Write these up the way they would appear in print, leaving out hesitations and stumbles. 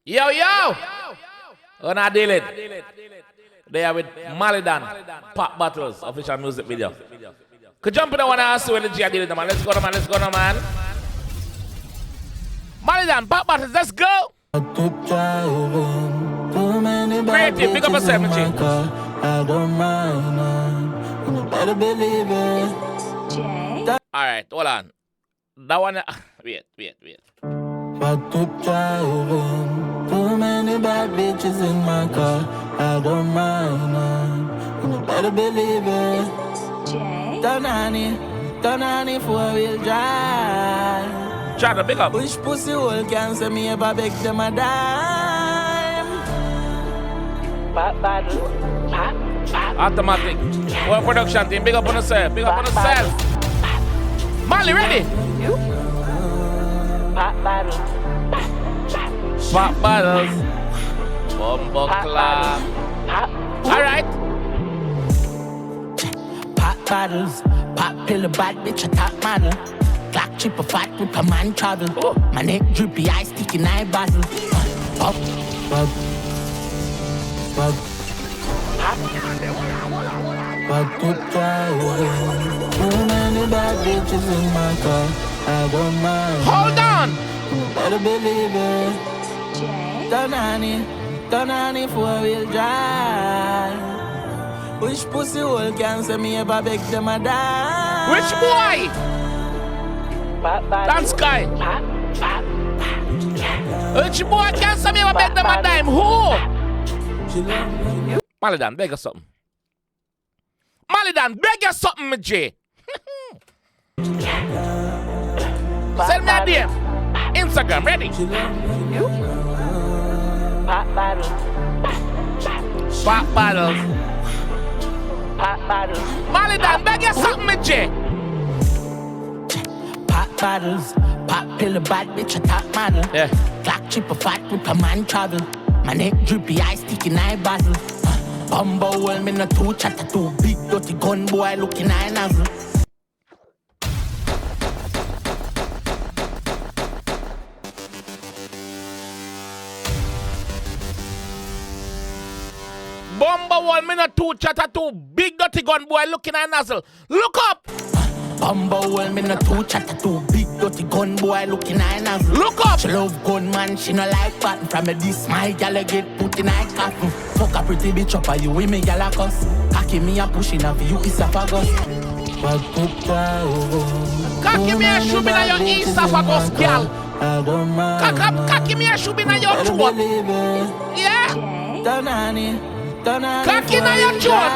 Yo, yo! Gonna deal it. They are with Malie Donn, Pop Battles, official music video. Could jump in the one and see when the G are dealing, man. Let's go, man. Let's go, man. Malie Donn, Pop Battles, let's go! Creative, big up yourself, my G. I don't mind, you better believe it. Alright, hold on. That one, wait. I keep driving, too many bad bitches in my car. I don't mind, you better believe it. Donani, four-wheel drive. Try to pick up. Wish pussy hole can say me ever beg them a dime. Pop bottle, pop. Automatic. One production team, big up on yourself. Big up on yourself. Malie, ready? Pop bottle. Pop Battles. Bumbo Club. Alright. Pop bottles. Pop pill, a bad bitch, a top model. Clock chip a fat with a man travel. My neck drippy, eye sticky, eye bottle. Pop. But keep driving. Too many bad bitches in my car. I don't mind. Hold on. You better believe it. Donani, four-wheel drive. Which pussy hole can say me ever beg them a dime? Which boy? Dance guy. Which boy can say me ever beg them a dime? Who? Malie Donn, beg us something. Malie Donn, beg us something, my J. Send me a DM. Instagram, ready? Pop bottles. Pop Battles. Pop bottles. Malie Donn, beg us something, my J. Pop bottles. Pop pill, a bad bitch, a top model. Yeah. Clock chip a fat with a man travel. My neck drippy, eye sticky, eye bottle. Bumbo well, me no two chatter, too big, dirty gun boy looking eye nozzle. Bumba one minute two chatter two big dirty gun boy looking at nozzle. Look up! Bumbo well, me no two chatter, too big, dirty gun boy looking eye nozzle. Look up! She love gun man, she no like pattern. From a this my gal get put in eye coffin. Fuck a pretty bitch up, you with me gal a cuss. Cocky me a pushing up, you esophagus. Cocky me a shoe in your esophagus, gal. Cocky me a shoe in your throat. Yeah? Donani, Cocky in your throat.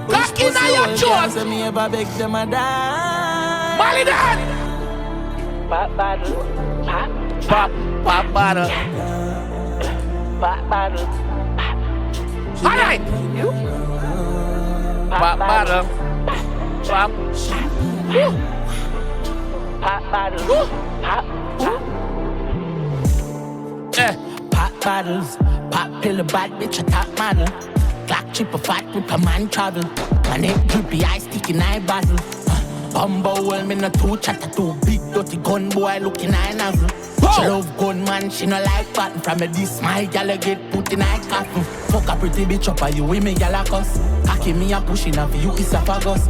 Cocky in your throat. Me ever beg them a dime. Malie Donn! Pop bottle, Pop bottle. pop bottle. Alright! Pop bottle. Pop. Pop bottle. Eh. Pop bottles, pop pill, a bad bitch, a top model. Clock chip a fat with a man travel. My neck drippy, eye sticky, eye bottle. Bumbo well, me no two chatter, too big, dirty gun boy looking eye nozzle. She love gun man, she no like pattern. From a this my gal get put in eye coffin. Fuck a pretty bitch up, you with me gal a cuss. Cocky me a pushing up, you esophagus.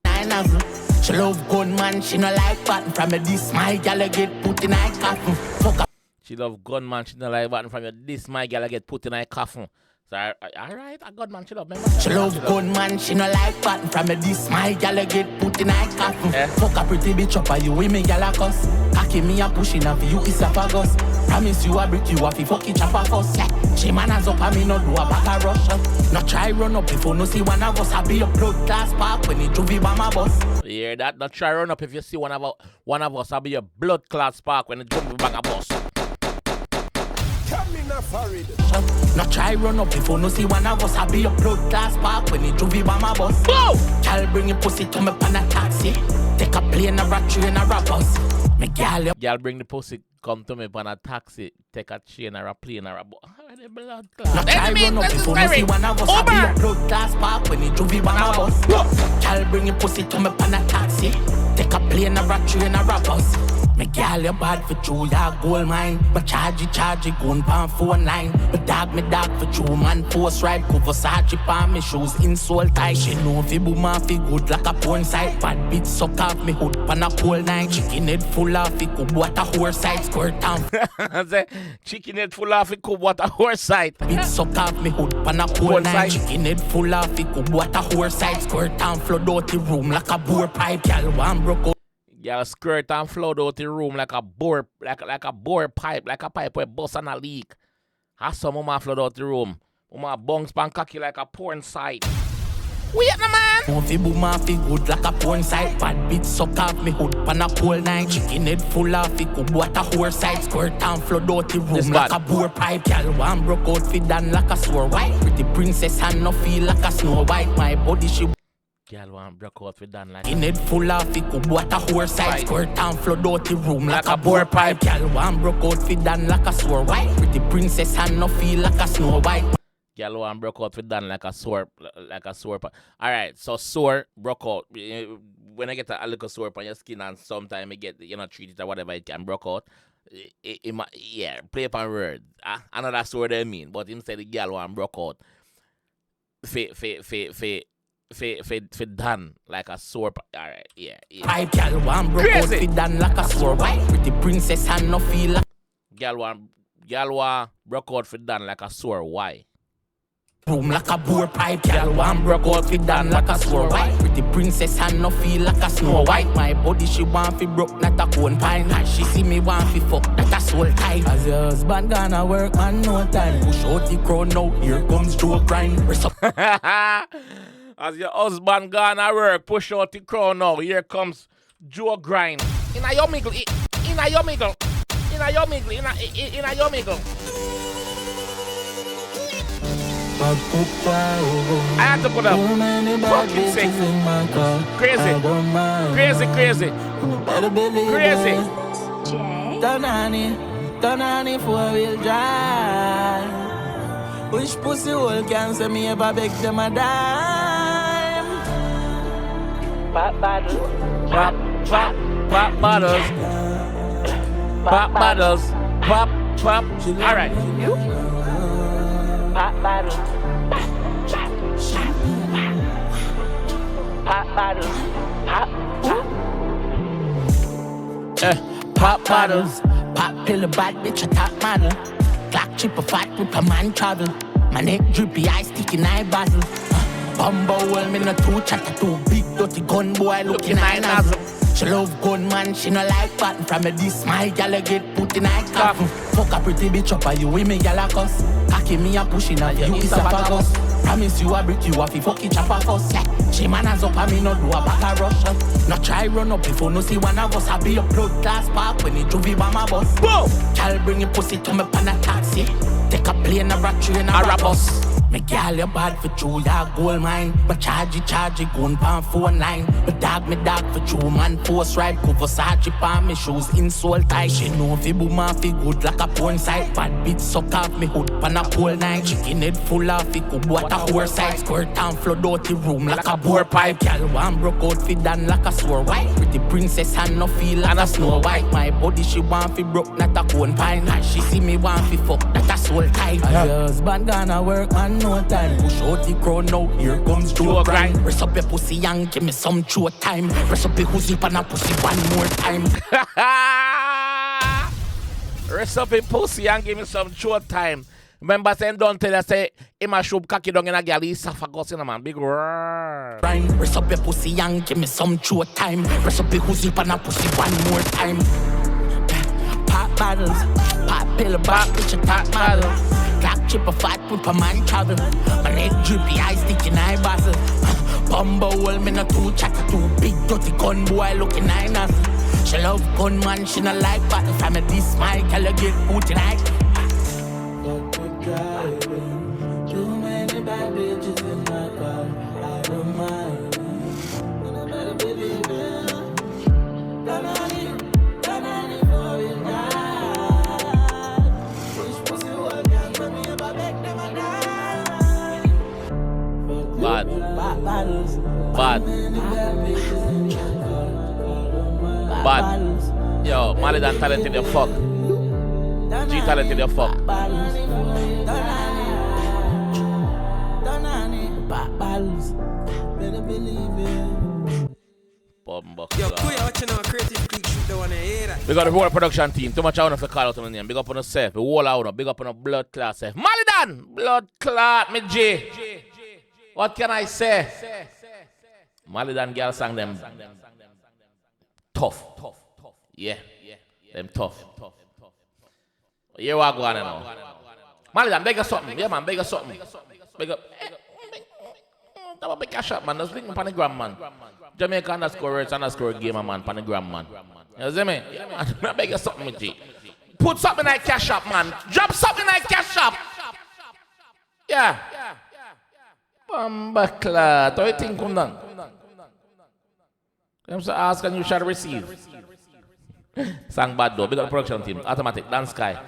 Eye nozzle. She love gun man, she no like pattern. From a this my gal get put in eye coffin. Fuck a She love gunman, she don't like button from your this my girl get put in her coffin. So alright, a gunman she love me. She love gunman, she no like pattern. From a this my gal get put in her coffin. Fuck a pretty bitch up, you with me gal a cuss. Cocky me a pushing up, you esophagus. Promise you a brick, you a fi fuck it chop a fuss. She man has up and me no do a back a rush. No try run up if you no see one of us. I be a blood class park when it juvie by my bus. You hear that? Not try run up if you see one of us. I'll be a blood clot spark when it jump back a bus. No try run up if you no see one of us. I be a blood class park when it juvie by my bus. Y'all bring your pussy to me pan a taxi. Take a plane or a train or a bus. Me gal, y'all bring the pussy come to me on a taxi, take a train or a plane or a bus. The blood no clot. try run up if you no see one of us. I be a blood class park when it juvie by my bus. Y'all bring your pussy to me pan a taxi. Take a plane, a train, a bus. Me girl, you bad for true, ya gold mine. But charge it, gun pan phone line. But me dog for true, man, post ride. Cover Versace pan me shoes, insole tight. She know fi boom and fi good like a porn site. Bad bitch suck off me hood pan a cold night. Chicken head full of fi cook what a horse side. Squirt down. Chicken head full of fi cook what a horse side. Bitch suck off me hood pan a cold night. Chicken head full of fi cook what a horse side. Squirt down, flood out the room like a bore pipe. Girl, one broke out. Y'all skirt and flood out the room like a bore, like a bore pipe, like a pipe where bust and a leak. Has some mama flood out the room. Mama bunks pan cocky like a porn site. Wait no man. No fi boom and fi good like a porn site. Bad bitch suck off me hood pan a cold night. Chicken head full of fi cook what a horse side. Squirt and flood out the room like a bore pipe. Girl, one broke out fi done like a sore white. Pretty princess and no feel like a Snow White. My body she. Girl want broke out with done like in it full of fi cook what a horse side. Squirt and flood out the room like a bore pipe. Girl want broke out fi done like a sore white. Pretty princess and no feel like a Snow White. Girl want broke out with done like a sore Alright, so sore broke out. When I get a little sore on your skin and sometimes you get treat it or whatever, it can broke out. Yeah, play up on word. Another sore they mean, but instead the girl want broke out. Fi done like a sore. Alright, yeah. Pipe girl want broke out fi done like a sore white. Pretty princess and no feel like. Girl want broke out fi done like a sore why? Room like a bore pipe. Girl want broke out fi done like a sore white. Pretty princess and no feel like a Snow White. My body she want fi broke not a cone pine. As she see me want fi fuck that a soul tight. As your husband gonna work man no time. Push out the crown now, here comes Joe grind. As your husband gonna work, push out the crown now. Here comes Joe grind. Inna your middle, inna your middle, inna your middle, inna your middle. I had to put up fucking sick. Crazy. Donani 4-wheel drive. Which pussy hole can say me ever beg them a dime? Pop bottles. Pop bottles. Pop bottles. Pop. Alright. Pop bottles. Pop bottles. Pop bottles. Pop pill a bad bitch a top model. Clock chip a fat with a man travel. My neck drippy, eye sticky, 𝐑𝐂𝐂𝐓. Bumbo well, me no too chatter, too big, dirty gun boy looking eye nozzle. She love gun man, she no like pattern. From me this my gal get put in eye coffin. Fuck a pretty bitch up, you with me gal a cuss. Cocky me a pushing up, you is a fagos. Promise you a brick, you a fi fuck it chop a fuss. She man has up and me no do a back a rush. No try run up if you no see one of us. I be a blood class park when it juvie by my bus. Gal bring your pussy to me pan a taxi. Take a plane, a train, a bus. Me girl, you bad for true, ya gold mine. But charge it, gun pan phone line. But me dog for true, man, post ride. Cover Versace pan me shoes, insole tight. She know fi boom and fi good like a porn site. Bad bitch suck off me hood pan a cold night. Chicken head full of fi cook what a horse side. Squirt and flood out the room like a bore pipe. Girl, one broke out fi done like a sore white. Pretty princess and no feel like a Snow White. My body she want fi broke not a cone pine. As she see me want fi fuck that a soul tight. As your husband gonna work man no time. Push out the crown now, here comes Joe grind. Press up your pussy and give me some true time. Press up your pussy pan a pussy one more time. Rest up your pussy and give me some true time. Remember saying don't tell us say him a shoot cocky down in a gal, he's suffocus in a man. Big roar. Press up your pussy and give me some true time. Press up your pussy pan a pussy one more time. Pop bottles, pop pill, pop bitch a top model. Clock chip a fat with a man travel. My neck drippy, eye sticky, 𝐑𝐂𝐓𝐈𝐎𝐍. Bumbo well, me no too chatter, too big, dirty gun boy looking eye nozzle. She love gun man, she no like pattern. From me this my gal get put in eye. Too many bad bitches in my car, I don't mind. Bad. But, yo, Malie Donn talented your fuck. G talented your fuck. Yo, Kuya, what you know, Creative Creek shoot the one here. Big up the whole production team. Too much I want to call out on the name. Big up on yourself. The whole out. Big up on the blood clot self. Malie Donn! Blood clot, me G. What can I say? Malie Donn girl sang them tough. Yeah. Them tough. Here we go on now. Malie Donn, beg us something. Yeah, man, beg us something. Beg up. That big cash up, man. That's link on the gram, man. Jamaica _words_gamer, man. On the gram, man. You see me? Yeah, man. I beg you something, me G. Put something like cash up, man. Drop something like cash up. Yeah. Bambaclat. How you think, come down? I'm so ask and you shall receive. Sang bad though. Big up the production team. Automatic. Dance Sky.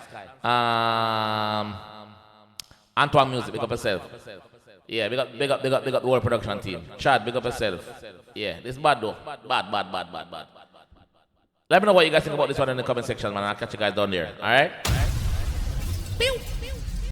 Antoine Music. Big up yourself. Yeah, big up the whole production team. Chad, big up yourself. Yeah, this bad though. Bad. Let me know what you guys think about this one in the comment section, man. I'll catch you guys down there. Alright? Pew!